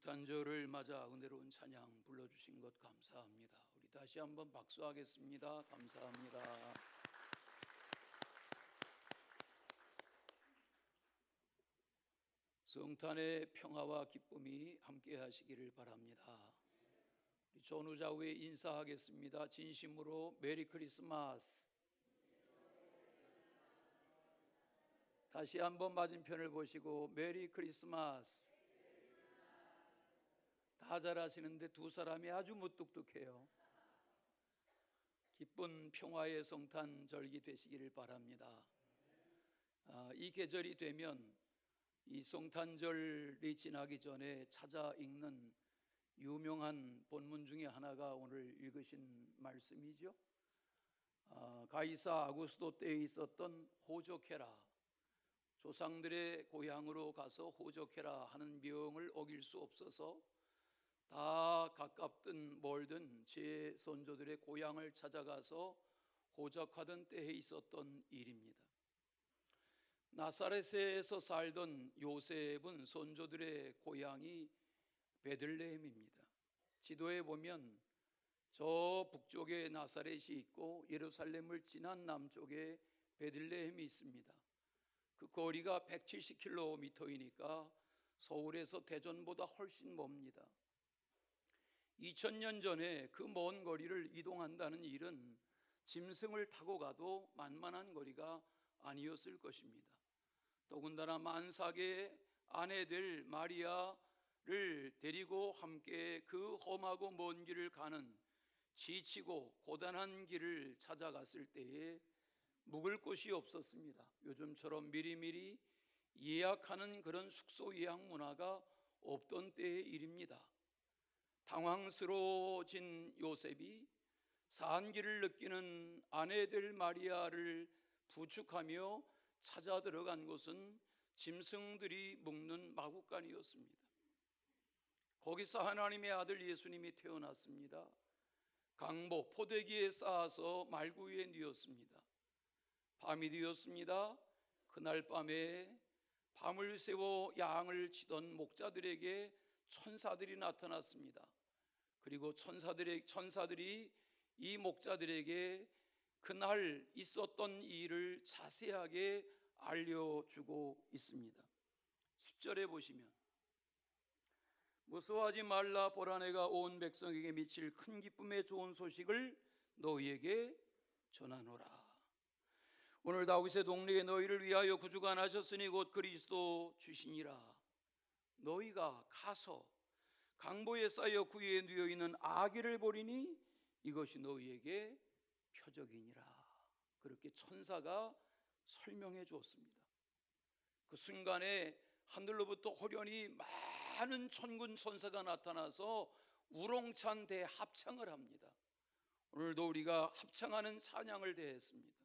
성탄절을 맞아 은혜로운 찬양 불러주신 것 감사합니다. 우리 다시 한번 박수하겠습니다. 감사합니다. 성탄의 평화와 기쁨이 함께 하시기를 바랍니다. 우리 전우자 후에 인사하겠습니다. 진심으로 메리 크리스마스. 다시 한번 맞은편을 보시고 메리 크리스마스. 다 잘하시는데 두 사람이 아주 무뚝뚝해요. 기쁜 평화의 성탄절기 되시기를 바랍니다. 이 계절이 되면 이 성탄절이 지나기 전에 찾아 읽는 유명한 본문 중에 하나가 오늘 읽으신 말씀이죠. 가이사 아구스도 때에 있었던 호적해라, 조상들의 고향으로 가서 호적해라 하는 명을 어길 수 없어서 다 가깝든 멀든 제 선조들의 고향을 찾아가서 호적하던 때에 있었던 일입니다. 나사렛에서 살던 요셉은 선조들의 고향이 베들레헴입니다. 지도에 보면 저 북쪽에 나사렛이 있고 예루살렘을 지난 남쪽에 베들레헴이 있습니다. 그 거리가 170km이니까 서울에서 대전보다 훨씬 멉니다. 2000년 전에 그 먼 거리를 이동한다는 일은 짐승을 타고 가도 만만한 거리가 아니었을 것입니다. 더군다나 만삭의 아내들 마리아를 데리고 함께 그 험하고 먼 길을 가는 지치고 고단한 길을 찾아갔을 때에 묵을 곳이 없었습니다. 요즘처럼 미리미리 예약하는 그런 숙소 예약 문화가 없던 때의 일입니다. 당황스러워진 요셉이 산길을 느끼는 아내들 마리아를 부축하며 찾아 들어간 곳은 짐승들이 묵는 마구간이었습니다. 거기서 하나님의 아들 예수님이 태어났습니다. 강보 포대기에 쌓아서 말구 위에 뉘었습니다. 밤이 되었습니다. 그날 밤에 밤을 새워 양을 치던 목자들에게 천사들이 나타났습니다. 그리고 천사들이 이 목자들에게 그날 있었던 일을 자세하게 알려주고 있습니다. 10절에 보시면 무서워하지 말라, 보라 내가 온 백성에게 미칠 큰 기쁨의 좋은 소식을 너희에게 전하노라. 오늘 다윗의 동리에 너희를 위하여 구주가 나셨으니 곧 그리스도 주시니라. 너희가 가서 강보에 쌓여 구유에 누워 있는 아기를 보리니 이것이 너희에게 표적이니라. 그렇게 천사가 설명해 주었습니다. 그 순간에 하늘로부터 호련히 많은 천군 천사가 나타나서 우렁찬 대합창을 합니다. 오늘도 우리가 합창하는 찬양을 대했습니다.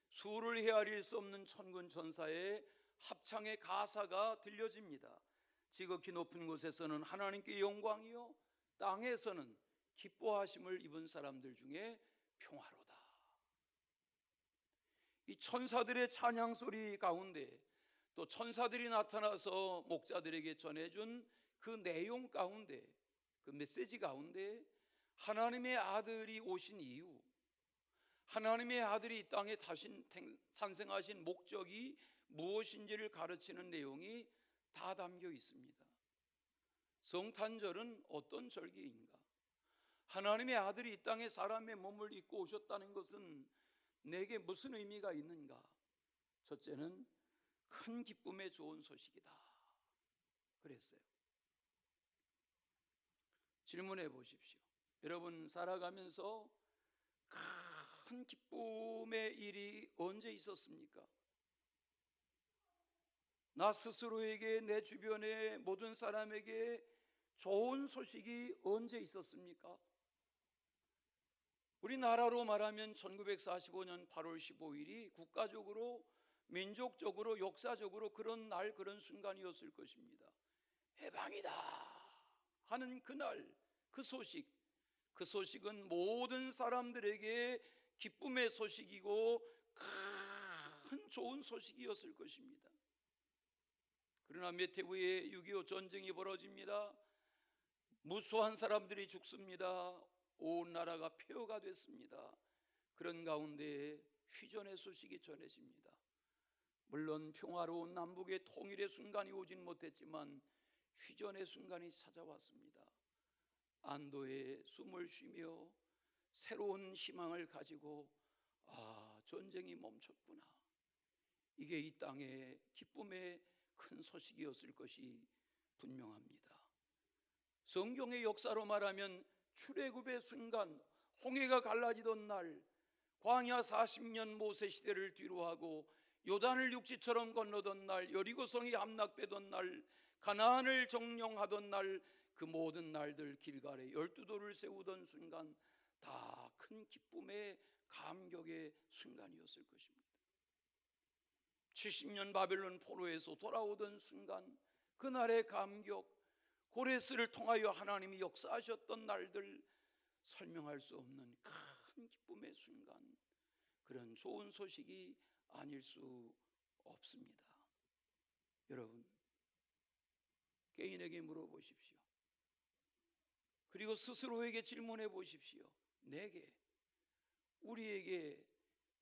수를 헤아릴 수 없는 천군 천사의 합창의 가사가 들려집니다. 지극히 높은 곳에서는 하나님께 영광이요, 땅에서는 기뻐하심을 입은 사람들 중에 평화로다. 이 천사들의 찬양 소리 가운데 또 천사들이 나타나서 목자들에게 전해준 그 내용 가운데, 그 메시지 가운데 하나님의 아들이 오신 이유, 하나님의 아들이 이 땅에 탄생하신 목적이 무엇인지를 가르치는 내용이 다 담겨 있습니다. 성탄절은 어떤 절기인가? 하나님의 아들이 이 땅에 사람의 몸을 입고 오셨다는 것은 내게 무슨 의미가 있는가? 첫째는 큰 기쁨의 좋은 소식이다 그랬어요. 질문해 보십시오. 여러분 살아가면서 큰 기쁨의 일이 언제 있었습니까? 나 스스로에게, 내 주변의 모든 사람에게 좋은 소식이 언제 있었습니까? 우리나라로 말하면 1945년 8월 15일이 국가적으로, 민족적으로, 역사적으로 그런 날, 그런 순간이었을 것입니다. 해방이다 하는 그날, 그 소식은 모든 사람들에게 기쁨의 소식이고 큰 좋은 소식이었을 것입니다. 그러나 몇 해 후에 6.25 전쟁이 벌어집니다. 무수한 사람들이 죽습니다. 온 나라가 폐허가 됐습니다. 그런 가운데 휴전의 소식이 전해집니다. 물론 평화로운 남북의 통일의 순간이 오진 못했지만 휴전의 순간이 찾아왔습니다. 안도의 숨을 쉬며 새로운 희망을 가지고 전쟁이 멈췄구나. 이게 이 땅의 기쁨의 큰 소식이었을 것이 분명합니다. 성경의 역사로 말하면 출애굽의 순간, 홍해가 갈라지던 날, 광야 40년 모세 시대를 뒤로하고 요단을 육지처럼 건너던 날, 여리고성이 함락되던 날, 가나안을 정령하던 날, 그 모든 날들 길갈에 12돌을 세우던 순간 다 큰 기쁨의 감격의 순간이었을 것입니다. 70년 바벨론 포로에서 돌아오던 순간 그날의 감격, 고레스를 통하여 하나님이 역사하셨던 날들, 설명할 수 없는 큰 기쁨의 순간, 그런 좋은 소식이 아닐 수 없습니다. 여러분, 개인에게 물어보십시오. 그리고 스스로에게 질문해 보십시오. 내게, 우리에게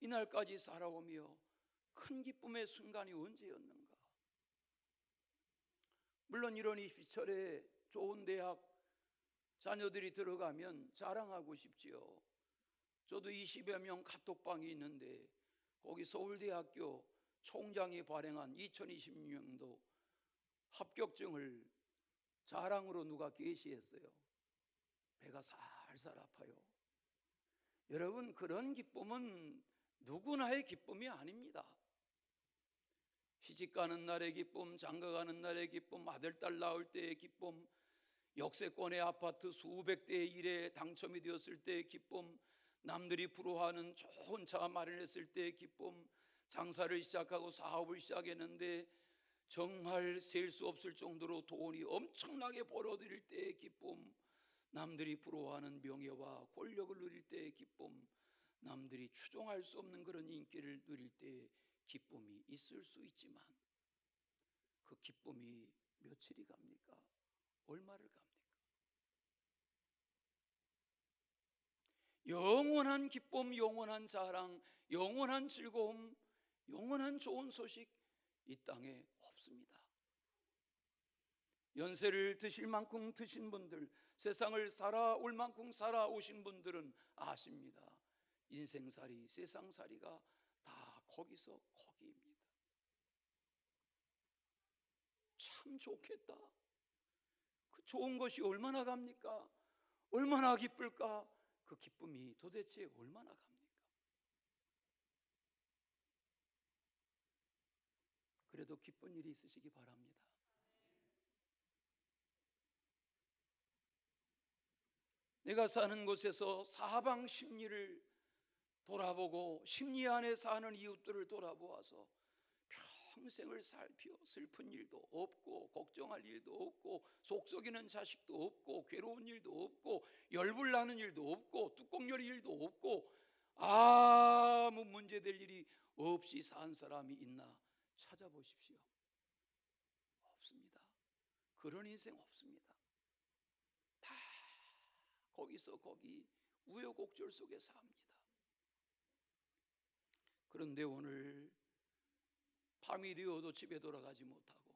이날까지 살아오며 큰 기쁨의 순간이 언제였는가? 물론 이런 20철에 좋은 대학 자녀들이 들어가면 자랑하고 싶지요. 저도 20여 명 카톡방이 있는데 거기 서울대학교 총장이 발행한 2026년도 합격증을 자랑으로 누가 게시했어요. 배가 살살 아파요. 여러분, 그런 기쁨은 누구나의 기쁨이 아닙니다. 시집가는 날의 기쁨, 장가가는 날의 기쁨, 아들, 딸 낳을 때의 기쁨, 역세권의 아파트 수백 대의 일에 당첨이 되었을 때의 기쁨, 남들이 부러워하는 좋은 차 마련했을 때의 기쁨, 장사를 시작하고 사업을 시작했는데 정말 셀 수 없을 정도로 돈이 엄청나게 벌어들일 때의 기쁨, 남들이 부러워하는 명예와 권력을 누릴 때의 기쁨, 남들이 추종할 수 없는 그런 인기를 누릴 때의 기쁨이 있을 수 있지만 그 기쁨이 며칠이 갑니까? 얼마를 갑니까? 영원한 기쁨, 영원한 자랑, 영원한 즐거움, 영원한 좋은 소식 이 땅에 없습니다. 연세를 드실 만큼 드신 분들, 세상을 살아올 만큼 살아오신 분들은 아십니다. 인생살이, 세상살이가 다 거기서 거기입니다. 참 좋겠다. 그 좋은 것이 얼마나 갑니까? 얼마나 기쁠까? 그 기쁨이 도대체 얼마나 갑니까? 그래도 기쁜 일이 있으시기 바랍니다. 내가 사는 곳에서 사방 심리를 돌아보고 심리 안에 사는 이웃들을 돌아보아서 평생을 살피어 슬픈 일도 없고 걱정할 일도 없고 속썩이는 자식도 없고 괴로운 일도 없고 열불나는 일도 없고 뚜껑 열릴 일도 없고 아무 문제될 일이 없이 산 사람이 있나 찾아보십시오. 없습니다. 그런 인생 없습니다. 다 거기서 거기 우여곡절 속에 삽니다. 그런데 오늘 밤이 되어도 집에 돌아가지 못하고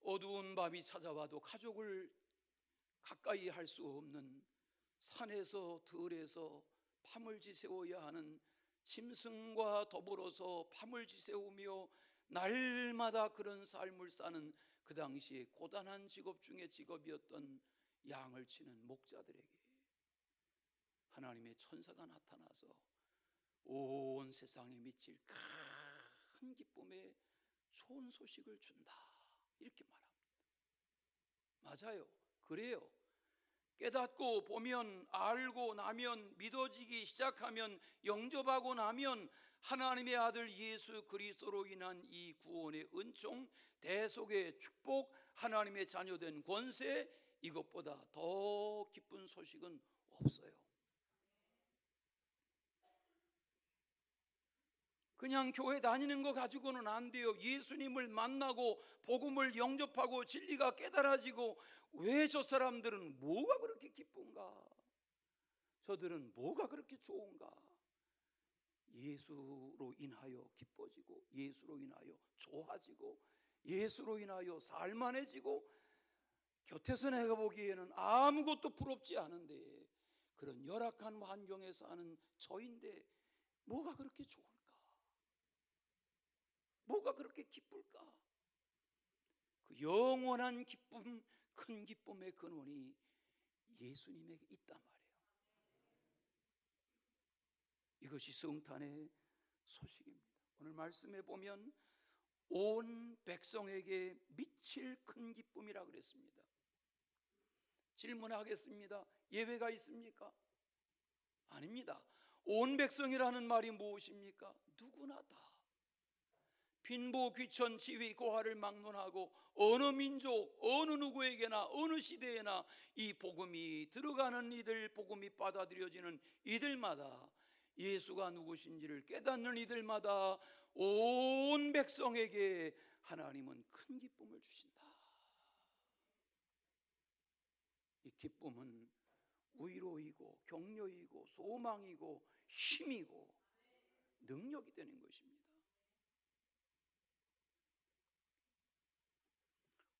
어두운 밤이 찾아와도 가족을 가까이 할 수 없는 산에서 들에서 밤을 지새워야 하는 짐승과 더불어서 밤을 지새우며 날마다 그런 삶을 사는 그 당시에 고단한 직업 중에 직업이었던 양을 치는 목자들에게 하나님의 천사가 나타나서 온 세상에 미칠 큰 기쁨의 좋은 소식을 준다, 이렇게 말합니다. 맞아요. 그래요. 깨닫고 보면, 알고 나면, 믿어지기 시작하면, 영접하고 나면 하나님의 아들 예수 그리스도로 인한 이 구원의 은총, 대속의 축복, 하나님의 자녀된 권세, 이것보다 더 기쁜 소식은 없어요. 그 그냥 교회 다니는 거 가지고는 안 돼요. 예수님을 만나고 복음을 영접하고 진리가 깨달아지고, 왜 저 사람들은 뭐가 그렇게 기쁜가? 저들은 뭐가 그렇게 좋은가? 예수로 인하여 기뻐지고, 예수로 인하여 좋아지고, 예수로 인하여 살만해지고, 곁에서 내가 보기에는 아무것도 부럽지 않은데 그런 열악한 환경에 사는 저인데 뭐가 그렇게 좋을까? 뭐가 그렇게 기쁠까? 그 영원한 기쁨, 큰 기쁨의 근원이 예수님에게 있단 말이에요. 이것이 성탄의 소식입니다. 오늘 말씀에 보면 온 백성에게 미칠 큰 기쁨이라 그랬습니다. 질문하겠습니다. 예외가 있습니까? 아닙니다. 온 백성이라는 말이 무엇입니까? 누구나 다. 빈보 귀천 지위 고하를 막론하고 어느 민족 어느 누구에게나 어느 시대에나 이 복음이 들어가는 이들, 복음이 받아들여지는 이들마다, 예수가 누구신지를 깨닫는 이들마다 온 백성에게 하나님은 큰 기쁨을 주신다. 이 기쁨은 위로이고 격려이고 소망이고 힘이고 능력이 되는 것입니다.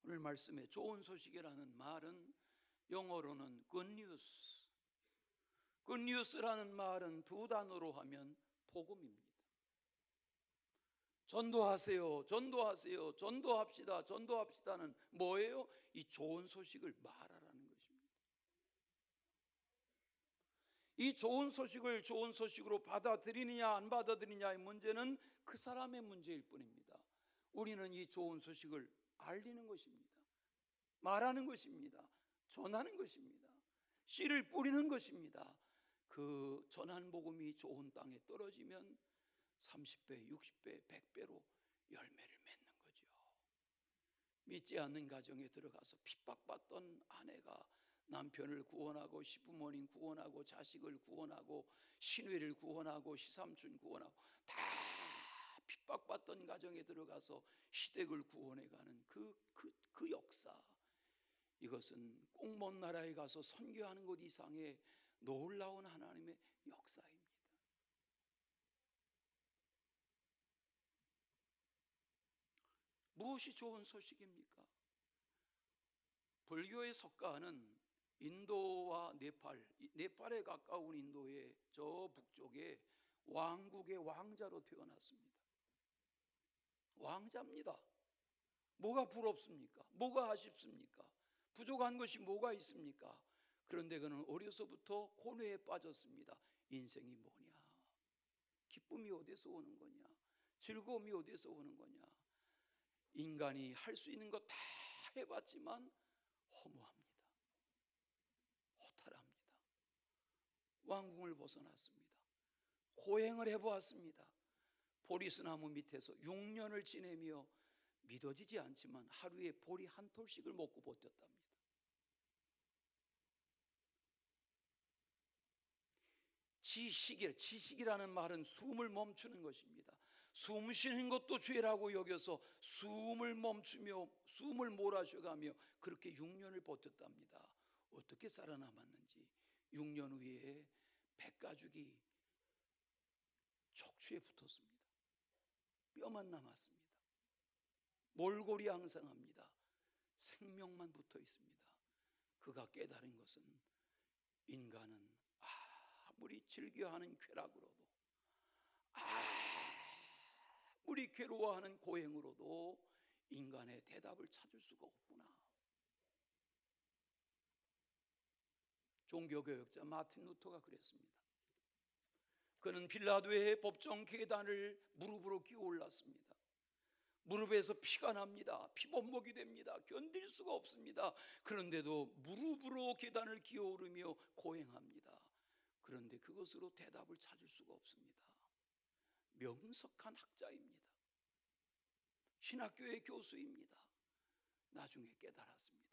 오늘 말씀에 좋은 소식이라는 말은 영어로는 good news. good news라는 말은 두 단어로 하면 복음입니다. 전도하세요, 전도하세요, 전도합시다, 전도합시다는 뭐예요? 이 좋은 소식을 말하라는 것입니다. 이 좋은 소식을 좋은 소식으로 받아들이느냐 안 받아들이느냐의 문제는 그 사람의 문제일 뿐입니다. 우리는 이 좋은 소식을 알리는 것입니다. 말하는 것입니다. 전하는 것입니다. 씨를 뿌리는 것입니다. 그 전한 복음이 좋은 땅에 떨어지면 30배, 60배, 100배로 열매를 맺는 거죠. 믿지 않는 가정에 들어가서 핍박받던 아내가 남편을 구원하고, 시부모님 구원하고, 자식을 구원하고, 시누이를 구원하고, 시삼촌 구원하고, 다 핍박받던 가정에 들어가서 시댁을 구원해가는 그 역사, 이것은 꼭 먼 나라에 가서 선교하는 것 이상의 놀라운 하나님의 역사입니다. 무엇이 좋은 소식입니까? 불교의 석가는 인도와 네팔에 가까운 인도의 저 북쪽에 왕국의 왕자로 태어났습니다. 왕자입니다. 뭐가 부럽습니까? 뭐가 아쉽습니까? 부족한 것이 뭐가 있습니까? 그런데 그는 어려서부터 고뇌에 빠졌습니다. 인생이 뭐냐? 기쁨이 어디서 오는 거냐? 즐거움이 어디서 오는 거냐? 인간이 할 수 있는 거 다 해봤지만 허무합니다. 허탈합니다. 왕궁을 벗어났습니다. 고행을 해보았습니다. 보리스나무 밑에서 6년을 지내며 믿어지지 않지만 하루에 보리 한 톨씩을 먹고 버텼답니다. 지식이라는 말은 숨을 멈추는 것입니다. 숨 쉬는 것도 죄라고 여겨서 숨을 멈추며 숨을 몰아쉬어가며 그렇게 6년을 버텼답니다. 어떻게 살아남았는지 6년 후에 백가죽이 척추에 붙었습니다. 뼈만 남았습니다. 몰골이 항상합니다. 생명만 붙어 있습니다. 그가 깨달은 것은 인간은 아무리 즐겨하는 쾌락으로도, 아무리 괴로워하는 고행으로도 인간의 대답을 찾을 수가 없구나. 종교개혁자 마틴 루터가 그랬습니다. 그는 빌라도의 법정 계단을 무릎으로 기어 올랐습니다. 무릎에서 피가 납니다. 피범벅이 됩니다. 견딜 수가 없습니다. 그런데도 무릎으로 계단을 기어 오르며 고행합니다. 그런데 그것으로 대답을 찾을 수가 없습니다. 명석한 학자입니다. 신학교의 교수입니다. 나중에 깨달았습니다.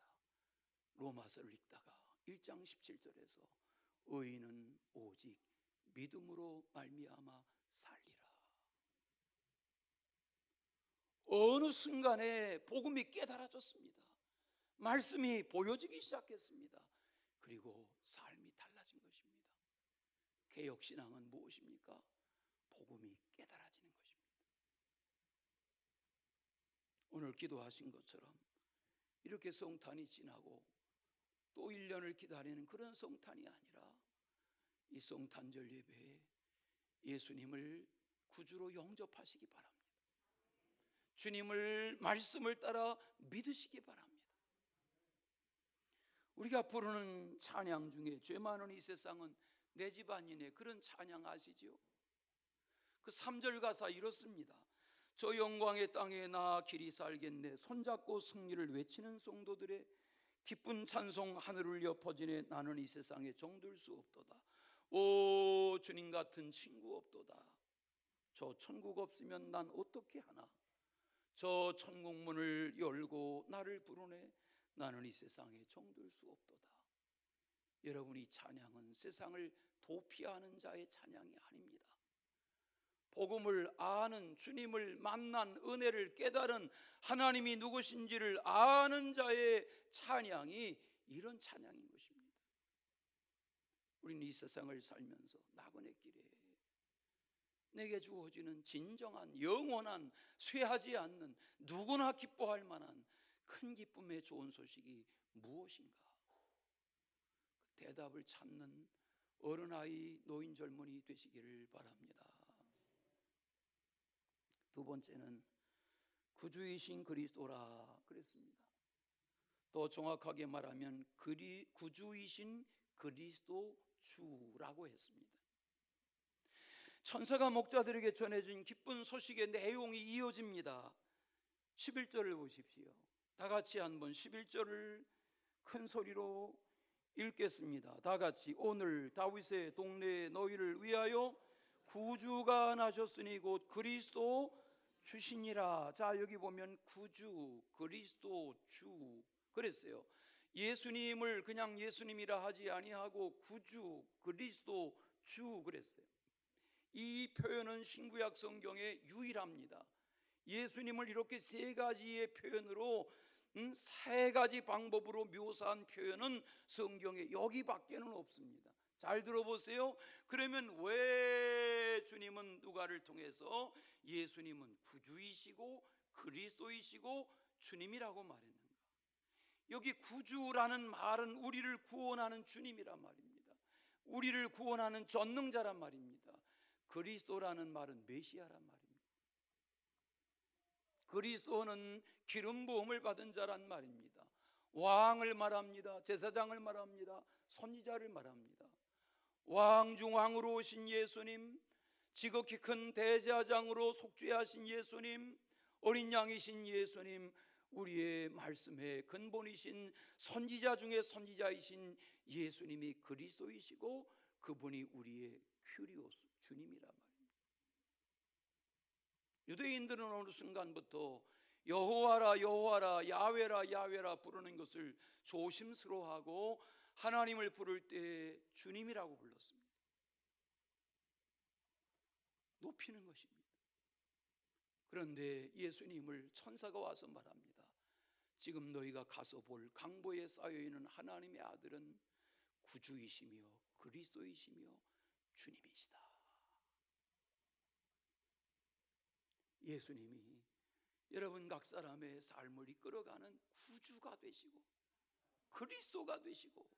로마서를 읽다가 1장 17절에서 의인은 오직 믿음으로 말미암아 살리라. 어느 순간에 복음이 깨달아졌습니다. 말씀이 보여지기 시작했습니다. 그리고 삶이 달라진 것입니다. 개혁신앙은 무엇입니까? 복음이 깨달아지는 것입니다. 오늘 기도하신 것처럼 이렇게 성탄이 지나고 또 1년을 기다리는 그런 성탄이 아니라 이 성탄절 예배에 예수님을 구주로 영접하시기 바랍니다. 주님을 말씀을 따라 믿으시기 바랍니다. 우리가 부르는 찬양 중에 죄 많은 이 세상은 내 집안이네, 그런 찬양 아시죠? 그 3절 가사 이렇습니다. 저 영광의 땅에 나 길이 살겠네. 손잡고 승리를 외치는 성도들의 기쁜 찬송 하늘 울려 퍼지네. 나는 이 세상에 정들 수 없도다. 오 주님 같은 친구 없도다. 저 천국 없으면 난 어떻게 하나. 저 천국 문을 열고 나를 부르네. 나는 이 세상에 정들 수 없도다. 여러분, 이 찬양은 세상을 도피하는 자의 찬양이 아닙니다. 복음을 아는, 주님을 만난, 은혜를 깨달은, 하나님이 누구신지를 아는 자의 찬양이 이런 찬양인 것입니다. 우리는 이 세상을 살면서 나그네 길에 내게 주어지는 진정한, 영원한, 쇠하지 않는, 누구나 기뻐할 만한 큰 기쁨의 좋은 소식이 무엇인가? 그 대답을 찾는 어른아이, 노인, 젊은이 되시기를 바랍니다. 두 번째는 구주이신 그리스도라 그랬습니다. 또 정확하게 말하면 구주이신 그리스도 주라고 했습니다. 천사가 목자들에게 전해진 기쁜 소식의 내용이 이어집니다. 11절을 보십시오. 다 같이 한번 11절을 큰 소리로 읽겠습니다. 다 같이. 오늘 다윗의 동네에 너희를 위하여 구주가 나셨으니 곧 그리스도 주시니라. 자, 여기 보면 구주, 그리스도 주 그랬어요. 예수님을 그냥 예수님이라 하지 아니하고 구주, 그리스도 주 그랬어요. 이 표현은 신구약 성경에 유일합니다. 예수님을 이렇게 세 가지의 표현으로, 세 가지 방법으로 묘사한 표현은 성경에 여기밖에는 없습니다. 잘 들어보세요. 그러면 왜 주님은 누가를 통해서 예수님은 구주이시고 그리스도이시고 주님이라고 말했는가? 여기 구주라는 말은 우리를 구원하는 주님이란 말입니다. 우리를 구원하는 전능자란 말입니다. 그리스도라는 말은 메시아란 말입니다. 그리스도는 기름 부음을 받은 자란 말입니다. 왕을 말합니다. 제사장을 말합니다. 선지자를 말합니다. 왕 중 왕으로 오신 예수님, 지극히 큰 대제사장으로 속죄하신 예수님, 어린 양이신 예수님, 우리의 말씀의 근본이신 선지자 중에 선지자이신 예수님이 그리스도이시고 그분이 우리의 큐리오스 주님이란 말입니다. 유대인들은 어느 순간부터 여호와라 여호와라 야훼라 야훼라 부르는 것을 조심스러워하고 하나님을 부를 때 주님이라고 불렀습니다. 높이는 것입니다. 그런데 예수님을 천사가 와서 말합니다. 지금 너희가 가서 볼 강보에 쌓여있는 하나님의 아들은 구주이시며 그리스도이시며 주님이시다. 예수님이 여러분 각 사람의 삶을 이끌어가는 구주가 되시고 그리스도가 되시고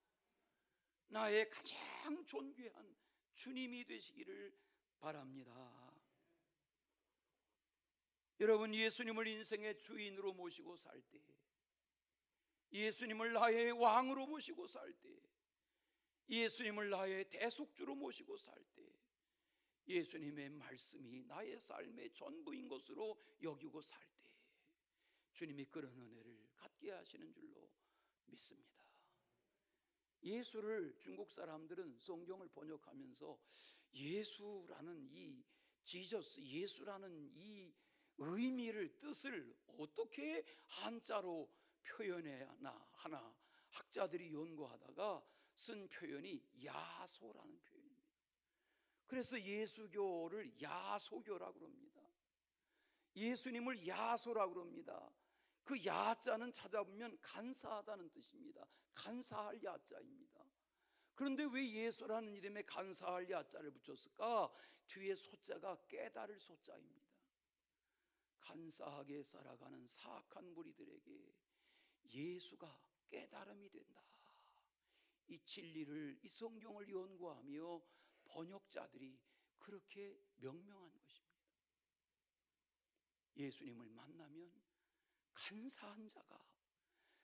나의 가장 존귀한 주님이 되시기를 바랍니다. 여러분, 예수님을 인생의 주인으로 모시고 살 때, 예수님을 나의 왕으로 모시고 살 때, 예수님을 나의 대속주로 모시고 살 때, 예수님의 말씀이 나의 삶의 전부인 것으로 여기고 살 때 주님이 그런 은혜를 갖게 하시는 줄로 믿습니다. 예수를 중국 사람들은 성경을 번역하면서 예수라는 이 지저스, 예수라는 이 의미를, 뜻을 어떻게 한자로 표현해야 하나 학자들이 연구하다가 쓴 표현이 야소라는 표현입니다. 그래서 예수교를 야소교라고 합니다. 예수님을 야소라고 그럽니다. 그 야자는 찾아보면 간사하다는 뜻입니다. 간사할 야자입니다. 그런데 왜 예수라는 이름에 간사할 야자를 붙였을까? 뒤에 소자가 깨달을 소자입니다. 간사하게 살아가는 사악한 무리들에게 예수가 깨달음이 된다. 이 진리를, 이 성경을 연구하며 번역자들이 그렇게 명명한 것입니다. 예수님을 만나면 간사한 자가,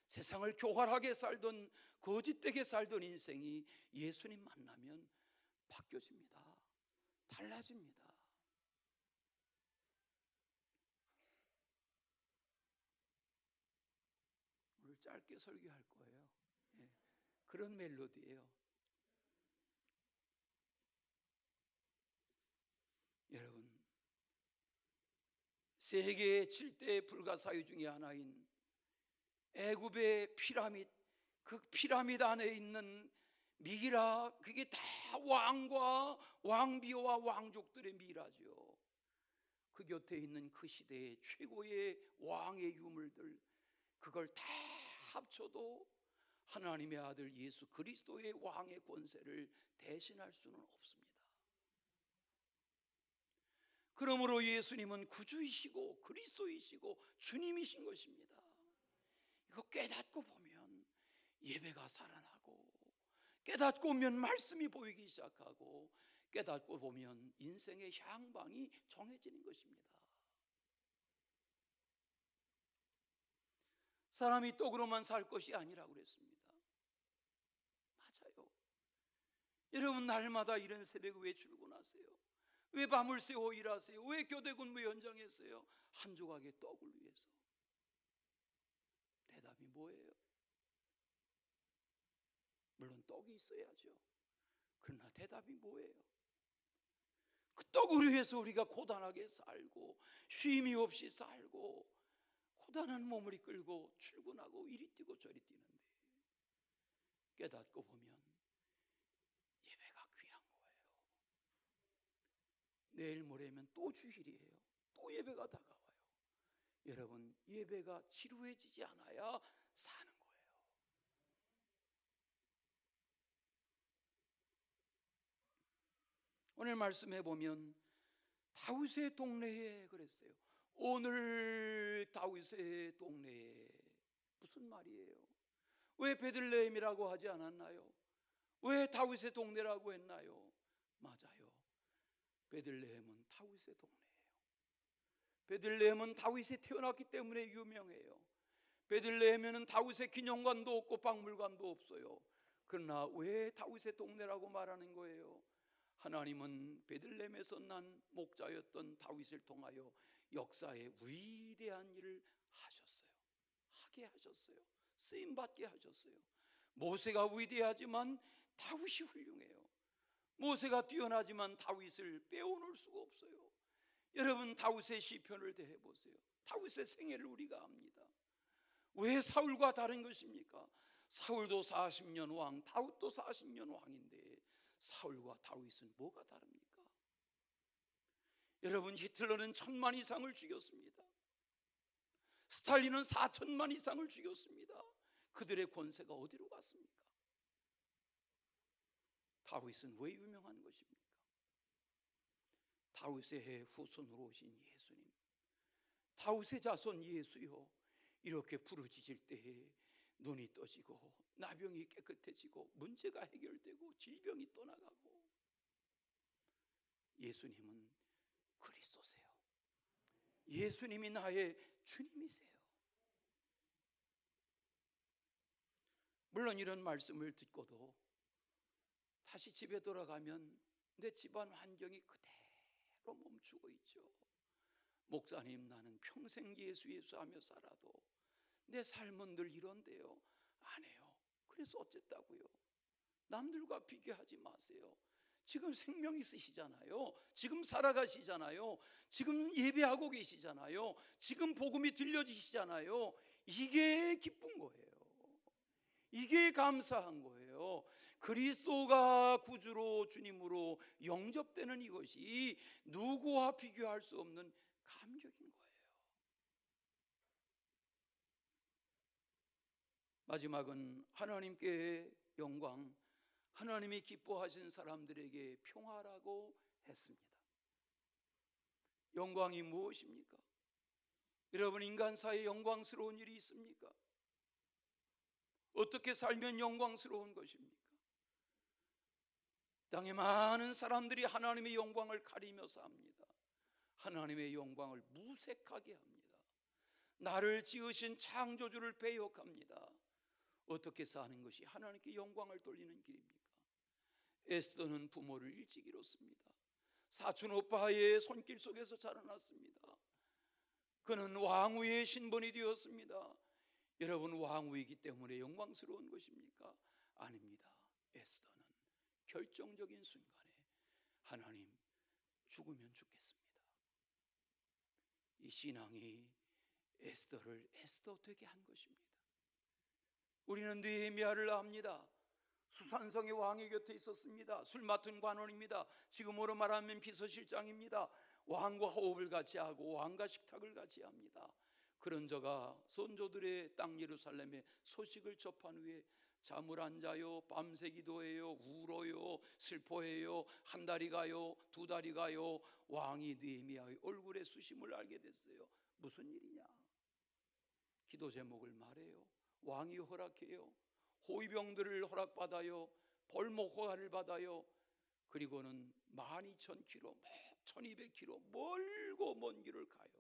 세상을 교활하게 살던, 거짓되게 살던 인생이 예수님 만나면 바뀌어집니다. 달라집니다. 오늘 짧게 설교할 거예요. 예, 그런 멜로디예요. 여러분, 세계의 7대 불가사의 중에 하나인 애굽의 피라미드, 그 피라미드 안에 있는 미라, 그게 다 왕과 왕비와 왕족들의 미라죠. 그 곁에 있는 그 시대의 최고의 왕의 유물들, 그걸 다 합쳐도 하나님의 아들 예수 그리스도의 왕의 권세를 대신할 수는 없습니다. 그러므로 예수님은 구주이시고 그리스도이시고 주님이신 것입니다. 이거 깨닫고 보면 예배가 살아나고, 깨닫고 보면 말씀이 보이기 시작하고, 깨닫고 보면 인생의 향방이 정해지는 것입니다. 사람이 떡으로만 살 것이 아니라고 그랬습니다. 맞아요. 여러분, 날마다 이런 새벽에 왜 출근하세요? 왜 밤을 새워 일하세요? 왜 교대 근무 현장에서요? 한 조각의 떡을 위해서. 대답이 뭐예요? 물론 떡이 있어야죠. 그러나 대답이 뭐예요? 그 떡을 위해서 우리가 고단하게 살고, 쉼이 없이 살고, 고단한 몸을 이끌고 출근하고 이리 뛰고 저리 뛰는데, 깨닫고 보면 예배가 귀한 거예요. 내일 모레면 또 주일이에요. 또 예배가 다가와요. 여러분, 예배가 지루해지지 않아야 사는 거예요. 오늘 말씀해 보면 다윗의 동네에 그랬어요. 오늘 다윗의 동네에. 무슨 말이에요? 왜 베들레헴이라고 하지 않았나요? 왜 다윗의 동네라고 했나요? 맞아요. 베들레헴은 다윗의 동네예요. 베들레헴은 다윗이 태어났기 때문에 유명해요. 베들레헴에는 다윗의 기념관도 없고 박물관도 없어요. 그러나 왜 다윗의 동네라고 말하는 거예요? 하나님은 베들레헴에서 난 목자였던 다윗을 통하여 역사에 위대한 일을 하셨어요. 하게 하셨어요. 쓰임받게 하셨어요. 모세가 위대하지만 다윗이 훌륭해요. 모세가 뛰어나지만 다윗을 빼어놓을 수가 없어요. 여러분, 다윗의 시편을 대해보세요. 다윗의 생애를 우리가 압니다. 왜 사울과 다른 것입니까? 사울도 40년 왕, 다윗도 40년 왕인데 사울과 다윗은 뭐가 다릅니까? 여러분, 히틀러는 1000만 이상을 죽였습니다. 스탈린은 4000만 이상을 죽였습니다. 그들의 권세가 어디로 갔습니까? 다윗은 왜 유명한 것입니까? 다윗의 후손으로 오신 예수님, 다윗의 자손 예수여, 이렇게 부르짖을 때에 눈이 떠지고 나병이 깨끗해지고 문제가 해결되고 질병이 떠나가고. 예수님은 그리스도세요. 예수님이 나의 주님이세요. 물론 이런 말씀을 듣고도 다시 집에 돌아가면 내 집안 환경이 그대로 멈추고 있죠. 목사님, 나는 평생 예수 하며 살아도 내 삶은 늘 이런데요. 안 해요. 그래서 어쨌다고요? 남들과 비교하지 마세요. 지금 생명 있으시잖아요. 지금 살아가시잖아요. 지금 예배하고 계시잖아요. 지금 복음이 들려지시잖아요. 이게 기쁜 거예요. 이게 감사한 거예요. 그리스도가 구주로 주님으로 영접되는 이것이 누구와 비교할 수 없는 감격인 거예요. 마지막은 하나님께 영광, 하나님이 기뻐하신 사람들에게 평화라고 했습니다. 영광이 무엇입니까? 여러분, 인간 사이에 영광스러운 일이 있습니까? 어떻게 살면 영광스러운 것입니까? 땅에 많은 사람들이 하나님의 영광을 가리며 삽니다. 하나님의 영광을 무색하게 합니다. 나를 지으신 창조주를 배역합니다. 어떻게 사는 것이 하나님께 영광을 돌리는 길입니까? 에스더는 부모를 일찍 잃었습니다. 사촌 오빠의 손길 속에서 자라났습니다. 그는 왕후의 신분이 되었습니다. 여러분, 왕후이기 때문에 영광스러운 것입니까? 아닙니다. 에스더는 결정적인 순간에 하나님, 죽으면 죽겠습니다. 이 신앙이 에스더를 에스더 되게 한 것입니다. 우리는 느헤미야를 압니다. 수산성의 왕의 곁에 있었습니다. 술 맡은 관원입니다. 지금으로 말하면 비서실장입니다. 왕과 호흡을 같이 하고 왕과 식탁을 같이 합니다. 그런 저가 선조들의 땅 예루살렘에 소식을 접한 후에 잠을 안 자요, 밤새 기도해요, 울어요, 슬퍼해요, 한 달이 가요, 두 달이 가요. 왕이 느헤미야의 얼굴에 수심을 알게 됐어요. 무슨 일이냐? 기도 제목을 말해요. 왕이 허락해요. 호위병들을 허락받아요. 벌목허가를 받아요. 그리고는 12,000km, 1200km 멀고 먼 길을 가요.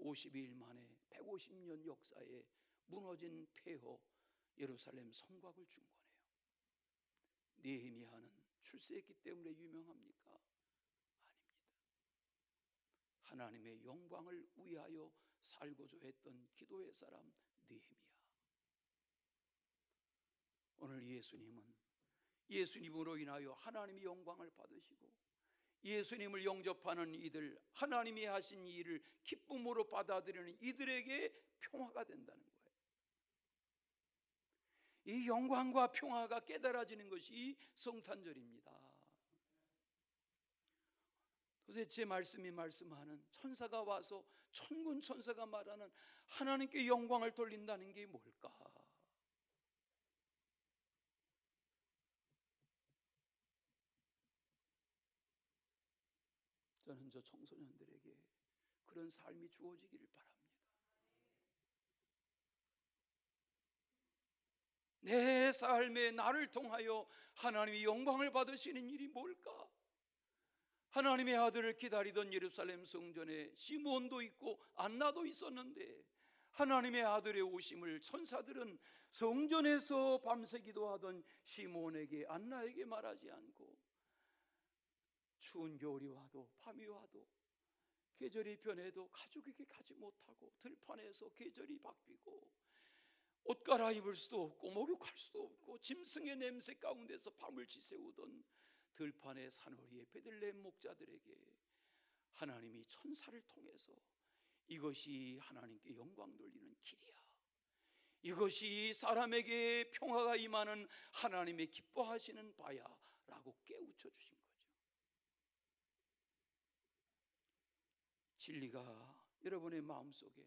52일 만에 150년 역사에 무너진 폐허 예루살렘 성곽을 중건해요. 느헤미야는 출세했기 때문에 유명합니까? 아닙니다. 하나님의 영광을 위하여 살고자 했던 기도의 사람 느헤미야. 오늘 예수님으로 인하여 하나님의 영광을 받으시고 예수님을 영접하는 이들, 하나님이 하신 일을 기쁨으로 받아들이는 이들에게 평화가 된다는 거예요. 이 영광과 평화가 깨달아지는 것이 이 성탄절입니다. 도대체 말씀이 말씀하는 천사가 와서 천군 천사가 말하는 하나님께 영광을 돌린다는 게 뭘까? 저는 저 청소년들에게 그런 삶이 주어지기를 바랍니다. 내 삶에 나를 통하여 하나님이 영광을 받으시는 일이 뭘까? 하나님의 아들을 기다리던 예루살렘 성전에 시몬도 있고 안나도 있었는데 하나님의 아들의 오심을 천사들은 성전에서 밤새 기도하던 시몬에게, 안나에게 말하지 않고 추운 겨울이 와도 밤이 와도 계절이 변해도 가족에게 가지 못하고 들판에서 계절이 바뀌고 옷 갈아입을 수도 없고 목욕할 수도 없고 짐승의 냄새 가운데서 밤을 지새우던 들판의 산허리의 베들레헴 목자들에게 하나님이 천사를 통해서 이것이 하나님께 영광 돌리는 길이야, 이것이 사람에게 평화가 임하는 하나님의 기뻐하시는 바야 라고 깨우쳐 주신 거죠. 진리가 여러분의 마음속에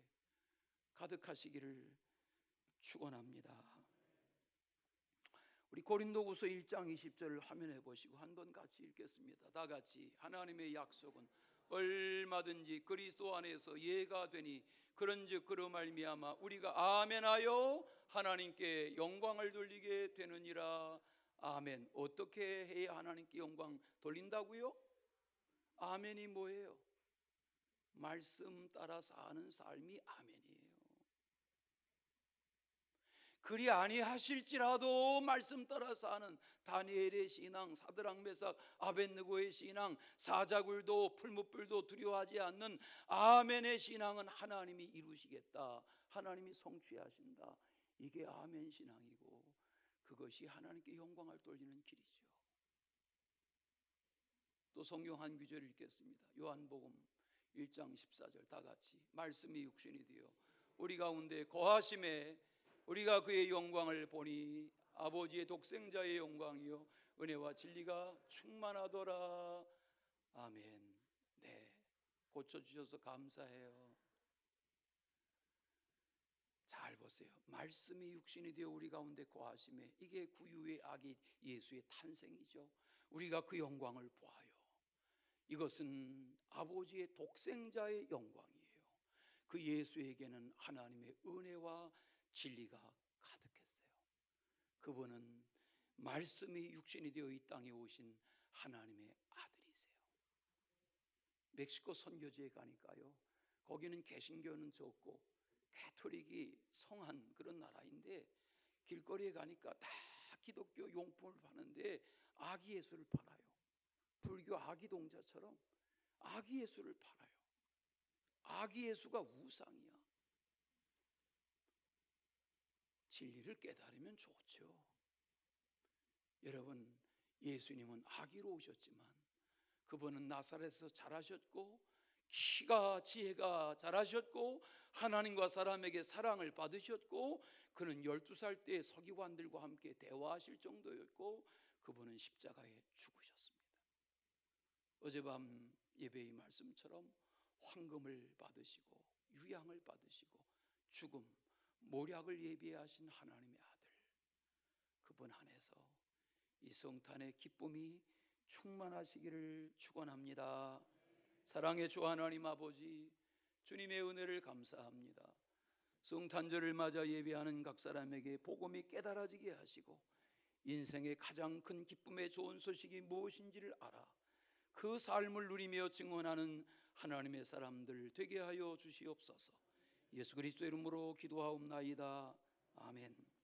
가득하시기를 축원합니다. 우리 고린도후서 1장 20절을 화면에 보시고 한번 같이 읽겠습니다. 다 같이. 하나님의 약속은 얼마든지 그리스도 안에서 예가 되니 그런즉 그로 말미암아 우리가 아멘하여 하나님께 영광을 돌리게 되느니라. 아멘. 어떻게 해야 하나님께 영광 돌린다고요? 아멘이 뭐예요? 말씀 따라 사는 삶이 아멘이에요. 그리 아니하실지라도 말씀 따라 사는 다니엘의 신앙, 사드락 메삭 아벳느고의 신앙, 사자굴도 풀무불도 두려워하지 않는 아멘의 신앙은 하나님이 이루시겠다, 하나님이 성취하신다, 이게 아멘 신앙이고 그것이 하나님께 영광을 돌리는 길이죠. 또 성경 한 구절 읽겠습니다. 요한복음 1장 14절 다 같이. 말씀이 육신이 되어 우리 가운데 거하심에 우리가 그의 영광을 보니 아버지의 독생자의 영광이요 은혜와 진리가 충만하더라. 아멘. 네, 고쳐주셔서 감사해요. 보세요. 말씀이 육신이 되어 우리 가운데 거하심에 이게 구유의 아기 예수의 탄생이죠. 우리가 그 영광을 보아요. 이것은 아버지의 독생자의 영광이에요. 그 예수에게는 하나님의 은혜와 진리가 가득했어요. 그분은 말씀이 육신이 되어 이 땅에 오신 하나님의 아들이세요. 멕시코 선교지에 가니까요, 거기는 개신교는 적고 가톨릭이 성한 그런 나라인데, 길거리에 가니까 다 기독교 용품을 파는데 아기 예수를 팔아요. 불교 아기 동자처럼 아기 예수를 팔아요. 아기 예수가 우상이야. 진리를 깨달으면 좋죠. 여러분, 예수님은 아기로 오셨지만 그분은 나사렛에서 자라셨고 키가 지혜가 자라셨고 하나님과 사람에게 사랑을 받으셨고, 그는 12살 때 서기관들과 함께 대화하실 정도였고 그분은 십자가에 죽으셨습니다. 어젯밤 예배의 말씀처럼 황금을 받으시고 유향을 받으시고 죽음, 모략을 예비하신 하나님의 아들, 그분 안에서 이 성탄의 기쁨이 충만하시기를 축원합니다. 사랑의 주 하나님 아버지, 주님의 은혜를 감사합니다. 성탄절을 맞아 예배하는 각 사람에게 복음이 깨달아지게 하시고 인생의 가장 큰 기쁨의 좋은 소식이 무엇인지를 알아 그 삶을 누리며 증언하는 하나님의 사람들 되게 하여 주시옵소서. 예수 그리스도 이름으로 기도하옵나이다. 아멘.